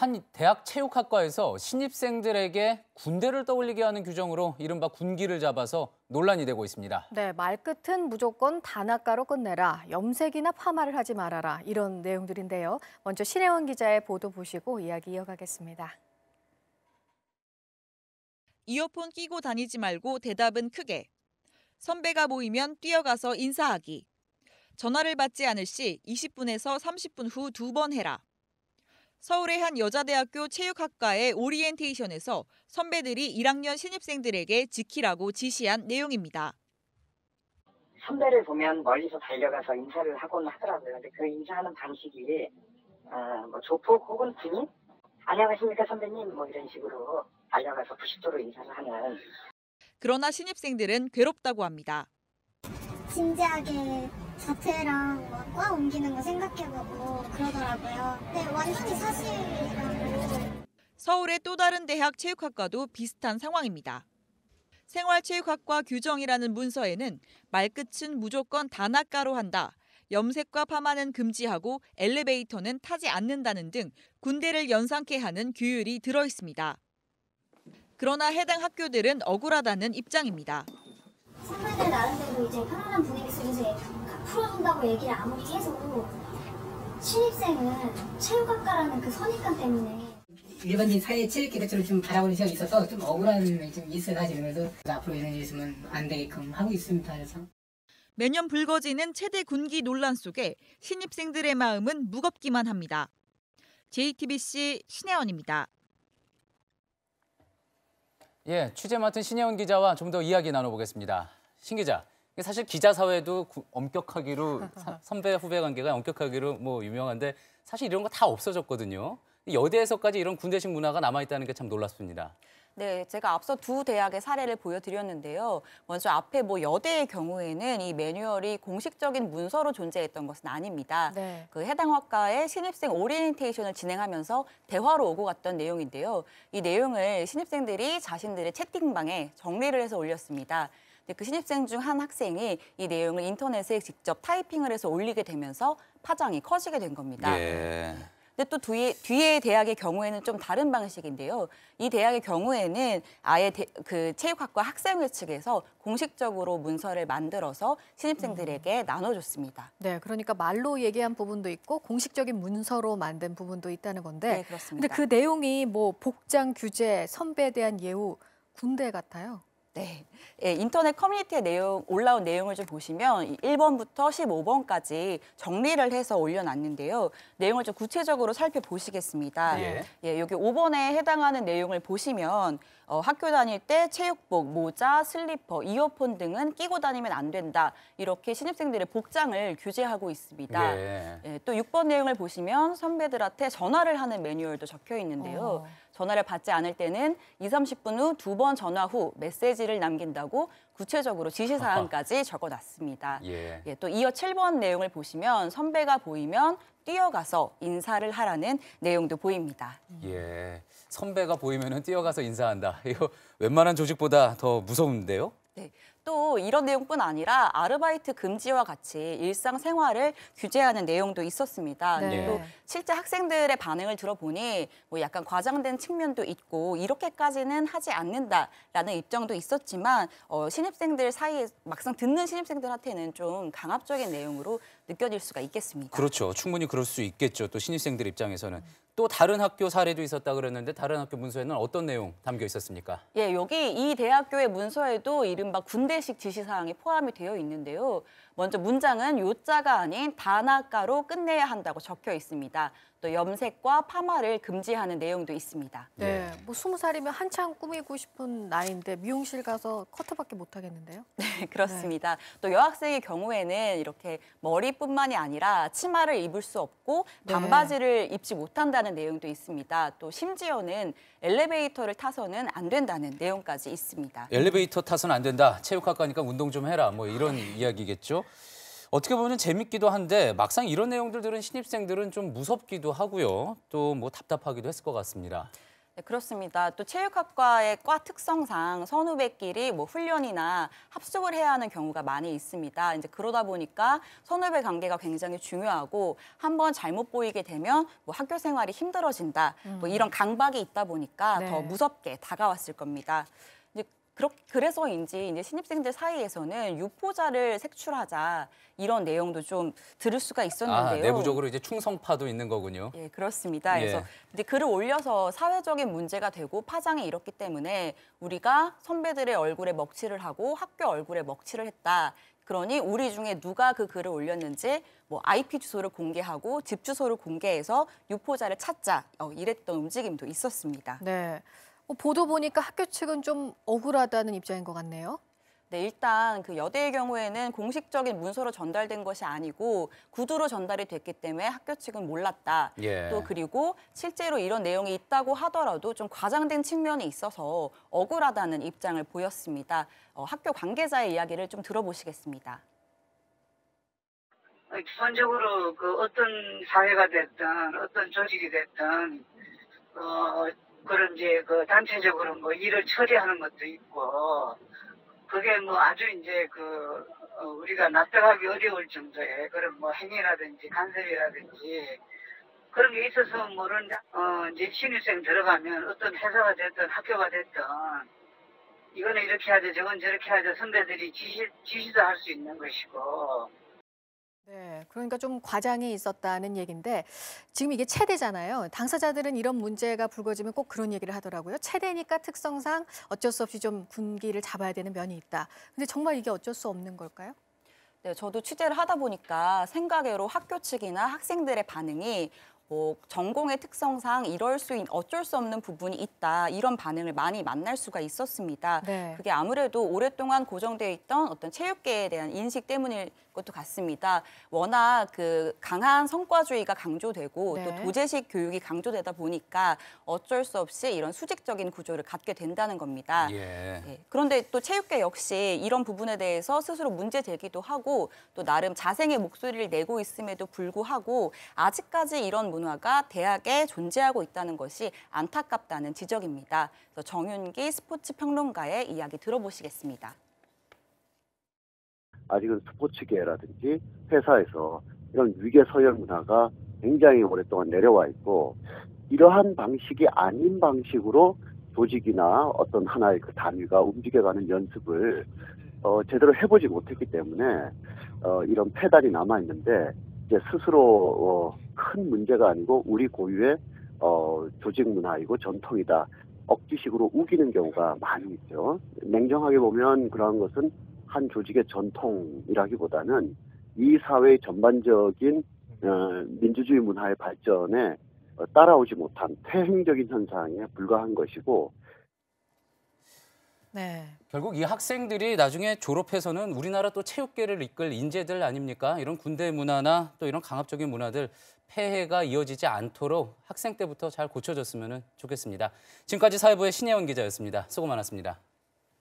한 대학 체육학과에서 신입생들에게 군대를 떠올리게 하는 규정으로 이른바 군기를 잡아서 논란이 되고 있습니다. 네, 말끝은 무조건 단아가로 끝내라, 염색이나 파마를 하지 말아라 이런 내용들인데요. 먼저 신혜원 기자의 보도 보시고 이야기 이어가겠습니다. 이어폰 끼고 다니지 말고 대답은 크게. 선배가 모이면 뛰어가서 인사하기. 전화를 받지 않을 시 20분에서 30분 후 2번 해라. 서울의 한 여자대학교 체육학과의 오리엔테이션에서 선배들이 1학년 신입생들에게 지키라고 지시한 내용입니다. 선배를 보면 멀리서 달려가서 인사를 하곤 하더라고요. 근데 그 인사하는 방식이 조폭 혹은 군인? 안녕하십니까 선배님 뭐 이런 식으로 달려가서 90도로 인사를 하는. 그러나 신입생들은 괴롭다고 합니다. 진지하게 자퇴랑 과 옮기는 거 생각해보고 그러더라고요. 네, 완전히 사실이라고. 서울의 또 다른 대학 체육학과도 비슷한 상황입니다. 생활체육학과 규정이라는 문서에는 말끝은 무조건 단아가로 한다, 염색과 파마는 금지하고 엘리베이터는 타지 않는다는 등 군대를 연상케 하는 규율이 들어 있습니다. 그러나 해당 학교들은 억울하다는 입장입니다. 선배들 나름대로 이제 편안한 분위기 속에서 풀어준다고 얘기를 아무리 해도 신입생은 체육학과라는 그 선입관 때문에 일반인 사회 체육계급처럼 좀 바라보는 시각이 있어서 좀 억울한 점이 좀 있어요. 그래서 앞으로 이런 일이 있으면 안 되게끔 하고 있습니다. 그래서 매년 불거지는 체대 군기 논란 속에 신입생들의 마음은 무겁기만 합니다. JTBC 신혜원입니다. 예, 취재 맡은 신혜원 기자와 좀 더 이야기 나눠보겠습니다. 신 기자, 사실 기자 사회도 엄격하기로 선배 후배 관계가 엄격하기로 유명한데 사실 이런 거 다 없어졌거든요. 여대에서까지 이런 군대식 문화가 남아있다는 게 참 놀랍습니다. 네, 제가 앞서 두 대학의 사례를 보여드렸는데요. 먼저 앞에 여대의 경우에는 이 매뉴얼이 공식적인 문서로 존재했던 것은 아닙니다. 네. 그 해당 학과의 신입생 오리엔테이션을 진행하면서 대화로 오고 갔던 내용인데요. 이 내용을 신입생들이 자신들의 채팅방에 정리를 해서 올렸습니다. 근데 그 신입생 중 한 학생이 이 내용을 인터넷에 직접 타이핑을 해서 올리게 되면서 파장이 커지게 된 겁니다. 예. 근데 또 뒤에 대학의 경우에는 좀 다른 방식인데요. 이 대학의 경우에는 아예 그 체육학과 학생회 측에서 공식적으로 문서를 만들어서 신입생들에게 나눠줬습니다. 네, 그러니까 말로 얘기한 부분도 있고 공식적인 문서로 만든 부분도 있다는 건데. 네, 그렇습니다. 근데 그 내용이 복장 규제, 선배에 대한 예우, 군대 같아요. 네, 예, 인터넷 커뮤니티에 올라온 내용을 좀 보시면 1번부터 15번까지 정리를 해서 올려놨는데요. 내용을 좀 구체적으로 살펴보시겠습니다. 예, 여기 5번에 해당하는 내용을 보시면 학교 다닐 때 체육복, 모자, 슬리퍼, 이어폰 등은 끼고 다니면 안 된다. 이렇게 신입생들의 복장을 규제하고 있습니다. 예, 또 6번 내용을 보시면 선배들한테 전화를 하는 매뉴얼도 적혀 있는데요. 전화를 받지 않을 때는 30분 후 2번 전화 후 메시지를 남긴다고 구체적으로 지시사항까지 적어놨습니다. 예, 또 이어 7번 내용을 보시면 선배가 보이면 뛰어가서 인사를 하라는 내용도 보입니다. 예, 선배가 보이면 뛰어가서 인사한다. 이거 웬만한 조직보다 더 무서운데요? 네, 또 이런 내용뿐 아니라 아르바이트 금지와 같이 일상생활을 규제하는 내용도 있었습니다. 네. 또 실제 학생들의 반응을 들어보니 약간 과장된 측면도 있고 이렇게까지는 하지 않는다라는 입장도 있었지만 신입생들 사이에 막상 듣는 신입생들한테는 좀 강압적인 내용으로 느껴질 수가 있겠습니다. 그렇죠. 충분히 그럴 수 있겠죠. 또 신입생들 입장에서는. 또 다른 학교 사례도 있었다 그랬는데 다른 학교 문서에는 어떤 내용 담겨 있었습니까? 예, 여기 이 대학교의 문서에도 이른바 군대식 지시사항이 포함이 되어 있는데요. 먼저 문장은 요자가 아닌 단아가로 끝내야 한다고 적혀 있습니다. 또 염색과 파마를 금지하는 내용도 있습니다. 네, 20살이면 한창 꾸미고 싶은 나이인데 미용실 가서 커트밖에 못 하겠는데요? 네, 그렇습니다. 또 여학생의 경우에는 이렇게 머리뿐만이 아니라 치마를 입을 수 없고 반바지를 입지 못한다는 내용도 있습니다. 또 심지어는 엘리베이터를 타서는 안 된다는 내용까지 있습니다. 엘리베이터 타서는 안 된다. 체육학과니까 운동 좀 해라. 이런 이야기겠죠. 어떻게 보면 재밌기도 한데 막상 이런 내용들 들은 신입생들은 좀 무섭기도 하고요. 또 답답하기도 했을 것 같습니다. 네, 그렇습니다. 또 체육학과의 과 특성상 선후배끼리 뭐 훈련이나 합숙을 해야 하는 경우가 많이 있습니다. 이제 그러다 보니까 선후배 관계가 굉장히 중요하고 한번 잘못 보이게 되면 뭐 학교 생활이 힘들어진다. 뭐 이런 강박이 있다 보니까 네. 더 무섭게 다가왔을 겁니다. 그래서인지 이제 신입생들 사이에서는 유포자를 색출하자 이런 내용도 좀 들을 수가 있었는데요. 내부적으로 이제 충성파도 있는 거군요. 예, 그렇습니다. 그래서 이제 글을 올려서 사회적인 문제가 되고 파장이 일었기 때문에 우리가 선배들의 얼굴에 먹칠을 하고 학교 얼굴에 먹칠을 했다. 그러니 우리 중에 누가 그 글을 올렸는지 뭐 IP 주소를 공개하고 집 주소를 공개해서 유포자를 찾자. 이랬던 움직임도 있었습니다. 네. 보도 보니까 학교 측은 좀 억울하다는 입장인 것 같네요. 네, 일단 그 여대의 경우에는 공식적인 문서로 전달된 것이 아니고 구두로 전달이 됐기 때문에 학교 측은 몰랐다. 또 그리고 실제로 이런 내용이 있다고 하더라도 좀 과장된 측면이 있어서 억울하다는 입장을 보였습니다. 학교 관계자의 이야기를 좀 들어보시겠습니다. 기본적으로 그 어떤 사회가 됐든 어떤 조직이 됐든 그런 이제 그 단체적으로 뭐 일을 처리하는 것도 있고 그게 뭐 아주 이제 우리가 납득하기 어려울 정도의 그런 뭐 행위라든지 간섭이라든지 그런 게 있어서 이제 신입생 들어가면 어떤 회사가 됐든 학교가 됐든 이거는 이렇게 하자 저건 저렇게 하자 선배들이 지시도 할 수 있는 것이고. 네, 그러니까 좀 과장이 있었다는 얘기인데 지금 이게 체대잖아요. 당사자들은 이런 문제가 불거지면 꼭 그런 얘기를 하더라고요. 체대니까 특성상 어쩔 수 없이 좀 군기를 잡아야 되는 면이 있다. 근데 정말 이게 어쩔 수 없는 걸까요? 네, 저도 취재를 하다 보니까 생각외로 학교 측이나 학생들의 반응이 전공의 특성상 어쩔 수 없는 부분이 있다. 이런 반응을 많이 만날 수가 있었습니다. 네. 그게 아무래도 오랫동안 고정되어 있던 어떤 체육계에 대한 인식 때문일 것도 같습니다. 워낙 그 강한 성과주의가 강조되고 네. 또 도제식 교육이 강조되다 보니까 어쩔 수 없이 이런 수직적인 구조를 갖게 된다는 겁니다. 네. 그런데 또 체육계 역시 이런 부분에 대해서 스스로 문제 제기도 하고 또 나름 자생의 목소리를 내고 있음에도 불구하고 아직까지 이런 문화가 대학에 존재하고 있다는 것이 안타깝다는 지적입니다. 그래서 정윤기 스포츠 평론가의 이야기 들어보시겠습니다. 아직은 스포츠계라든지 회사에서 이런 위계 서열 문화가 굉장히 오랫동안 내려와 있고 이러한 방식이 아닌 방식으로 조직이나 어떤 하나의 그 단위가 움직여가는 연습을 제대로 해보지 못했기 때문에 이런 폐단이 남아있는데 이제 스스로 큰 문제가 아니고 우리 고유의 조직 문화이고 전통이다. 억지식으로 우기는 경우가 많이 있죠. 냉정하게 보면 그러한 것은 한 조직의 전통이라기보다는 이 사회의 전반적인 민주주의 문화의 발전에 따라오지 못한 퇴행적인 현상에 불과한 것이고 네. 결국 이 학생들이 나중에 졸업해서는 우리나라 또 체육계를 이끌 인재들 아닙니까? 이런 군대 문화나 또 이런 강압적인 문화들 폐해가 이어지지 않도록 학생 때부터 잘 고쳐줬으면 좋겠습니다. 지금까지 사회부의 신혜원 기자였습니다. 수고 많았습니다.